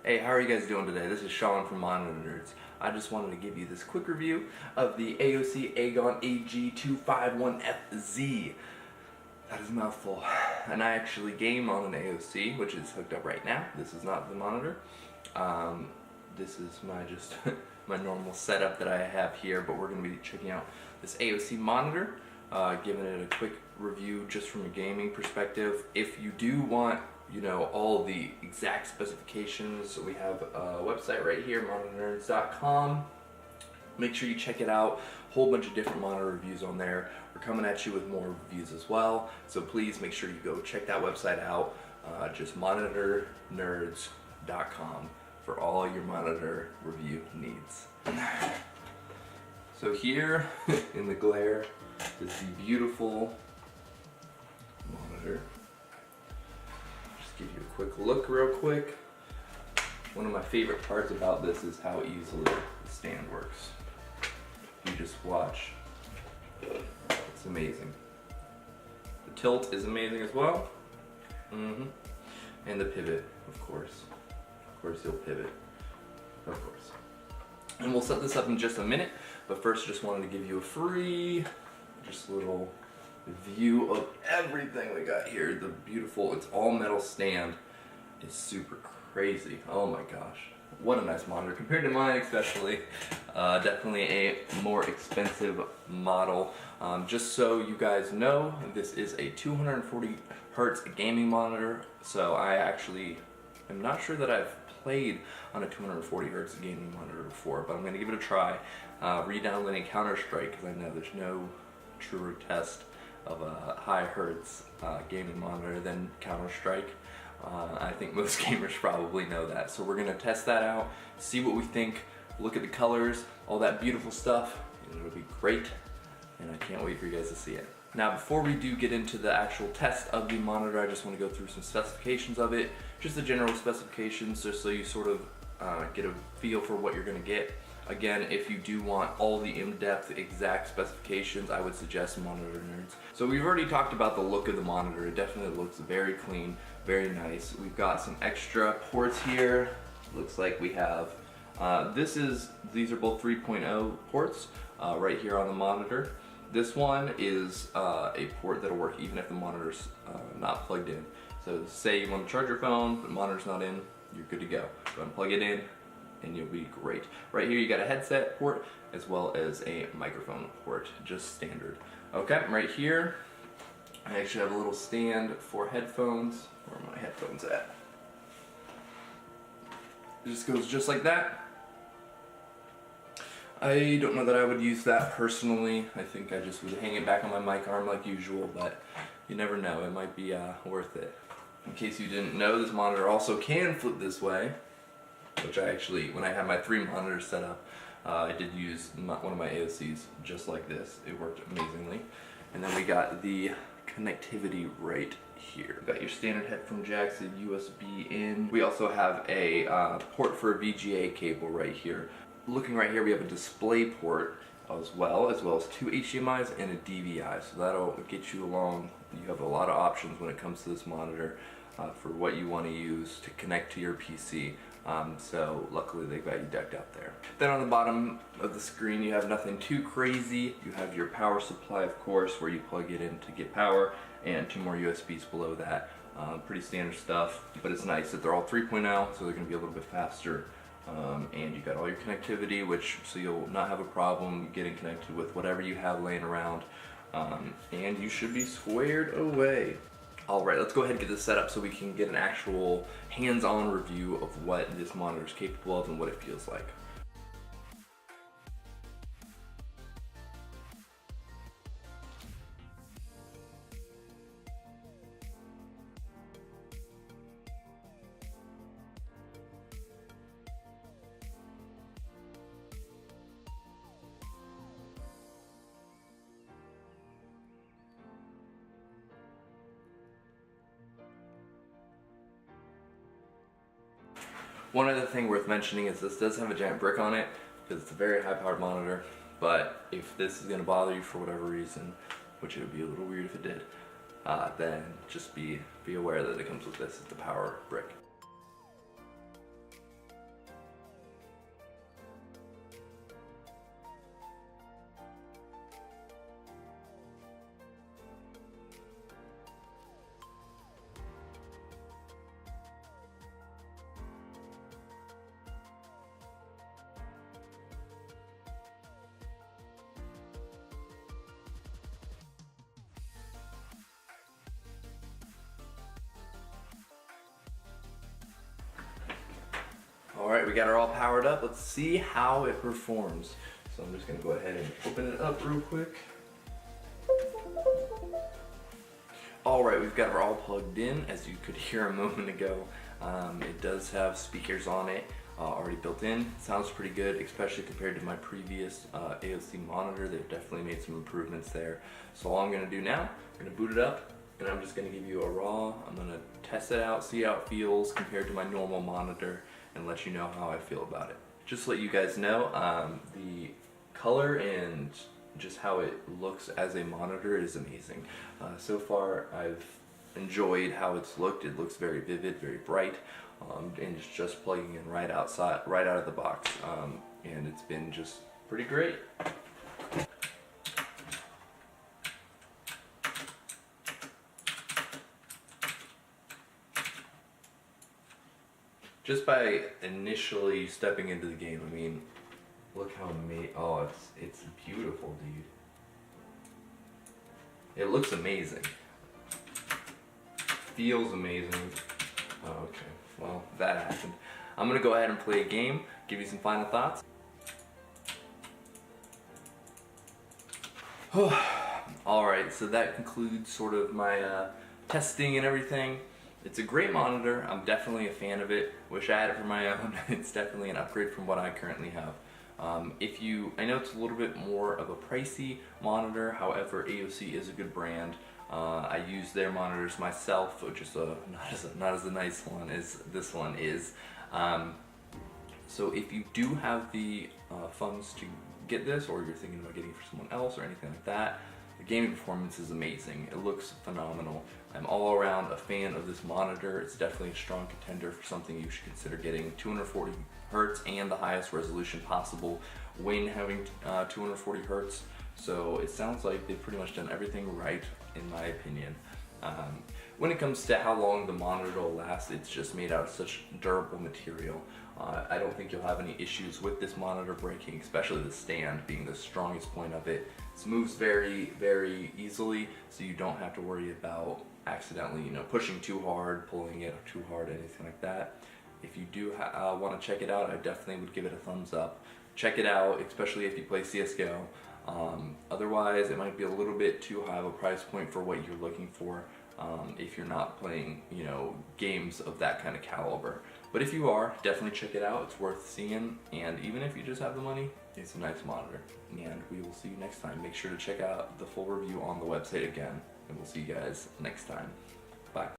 Hey, how are you guys doing today? This is Sean from Monitor Nerds. I just wanted to give you this quick review of the AOC Agon AG251FZ. That is a mouthful. And I actually game on an AOC, which is hooked up right now. This is not the monitor. This is my normal setup that I have here, but we're going to be checking out this AOC monitor, giving it a quick review just from a gaming perspective. If you do want, all the exact specifications, we have a website right here, monitornerds.com. Make sure you check it out. Whole bunch of different monitor reviews on there. We're coming at you with more reviews as well, so please make sure you go check that website out. Just monitornerds.com for all your monitor review needs. So here in the glare is the beautiful monitor. Just give you a quick look real quick. One of my favorite parts about this is how easily the stand works. You just watch. It's amazing. The tilt is amazing as well. And the pivot, of course. Of course you'll pivot. Of course. And we'll set this up in just a minute, but first just wanted to give you a free, little view of everything we got here. The beautiful, it's all metal stand is super crazy. Oh my gosh. What a nice monitor, compared to mine especially. Definitely a more expensive model. Just so you guys know, this is a 240 hertz gaming monitor, so I actually am not sure that I've played on a 240 hertz gaming monitor before, but I'm going to give it a try. Re-downloading Counter-Strike, because I know there's no truer test of a high hertz gaming monitor than Counter-Strike. I think most gamers probably know that. So we're going to test that out, see what we think, look at the colors, all that beautiful stuff, and it'll be great, and I can't wait for you guys to see it. Now before we do get into the actual test of the monitor, I just want to go through some specifications of it, just the general specifications, just so you sort of get a feel for what you're going to get. Again, if you do want all the in-depth exact specifications, I would suggest Monitor Nerds. So we've already talked about the look of the monitor. It definitely looks very clean, very nice. We've got some extra ports here. Looks like we have, these are both 3.0 ports right here on the monitor. This one is a port that'll work even if the monitor's not plugged in. So say you want to charge your phone, but the monitor's not in, you're good to go. Go ahead and plug it in, and you'll be great. Right here you got a headset port as well as a microphone port, just standard. Okay, right here I actually have a little stand for headphones. Where are my headphones at? It just goes just like that. I don't know that I would use that personally. I think I just would hang it back on my mic arm like usual, but you never know, it might be worth it. In case you didn't know, this monitor also can flip this way, which I actually, when I had my 3 monitors set up, I did use one of my AOCs just like this. It worked amazingly. And then we got the connectivity right here. Got your standard headphone jacks, and USB in. We also have a port for a VGA cable right here. Looking right here, we have a display port as well as 2 HDMIs and a DVI. So that'll get you along. You have a lot of options when it comes to this monitor for what you want to use to connect to your PC. So luckily they got you decked out there. Then on the bottom of the screen you have nothing too crazy. You have your power supply, of course, where you plug it in to get power, and 2 more USBs below that. Pretty standard stuff, but it's nice that they're all 3.0, so they're going to be a little bit faster. And you got all your connectivity, so you'll not have a problem getting connected with whatever you have laying around, and you should be squared away. Alright, let's go ahead and get this set up so we can get an actual hands-on review of what this monitor is capable of and what it feels like. One other thing worth mentioning is this does have a giant brick on it, because it's a very high powered monitor, but if this is going to bother you for whatever reason, which it would be a little weird if it did, then just be aware that it comes with this, it's the power brick. we got her all powered up. Let's see how it performs. So I'm just gonna go ahead and open it up real quick. All right, we've got her all plugged in, as you could hear a moment ago. It does have speakers on it already built in. It sounds pretty good, especially compared to my previous AOC monitor. They've definitely made some improvements there. So all I'm gonna do now, I'm gonna boot it up, and I'm just gonna give you a raw. I'm gonna test it out, see how it feels compared to my normal monitor, and let you know how I feel about it. Just to let you guys know, the color and just how it looks as a monitor is amazing. So far, I've enjoyed how it's looked. It looks very vivid, very bright, and it's just plugging in right out of the box, and it's been just pretty great. Just by initially stepping into the game, I mean, look how amazing. Oh, it's beautiful, dude. It looks amazing. Feels amazing. Oh, okay, well, that happened. I'm gonna go ahead and play a game, give you some final thoughts. Alright, so that concludes sort of my testing and everything. It's a great monitor. I'm definitely a fan of it. Wish I had it for my own. It's definitely an upgrade from what I currently have. I know it's a little bit more of a pricey monitor, however, AOC is a good brand. I use their monitors myself, which is not as a nice one as this one is. So if you do have the funds to get this, or you're thinking about getting it for someone else or anything like that, the gaming performance is amazing. It looks phenomenal. I'm all around a fan of this monitor. It's definitely a strong contender for something you should consider getting. 240 hertz and the highest resolution possible when having 240 hertz. So it sounds like they've pretty much done everything right, in my opinion. When it comes to how long the monitor will last, it's just made out of such durable material. I don't think you'll have any issues with this monitor breaking, especially the stand being the strongest point of it. It moves very, very easily, so you don't have to worry about accidentally, pushing too hard, pulling it too hard, anything like that. If you do want to check it out, I definitely would give it a thumbs up. Check it out, especially if you play CSGO. Otherwise, it might be a little bit too high of a price point for what you're looking for if you're not playing, games of that kind of caliber. But if you are, definitely check it out. It's worth seeing, and even if you just have the money, it's a nice monitor. And we will see you next time. Make sure to check out the full review on the website again, and we'll see you guys next time. Bye.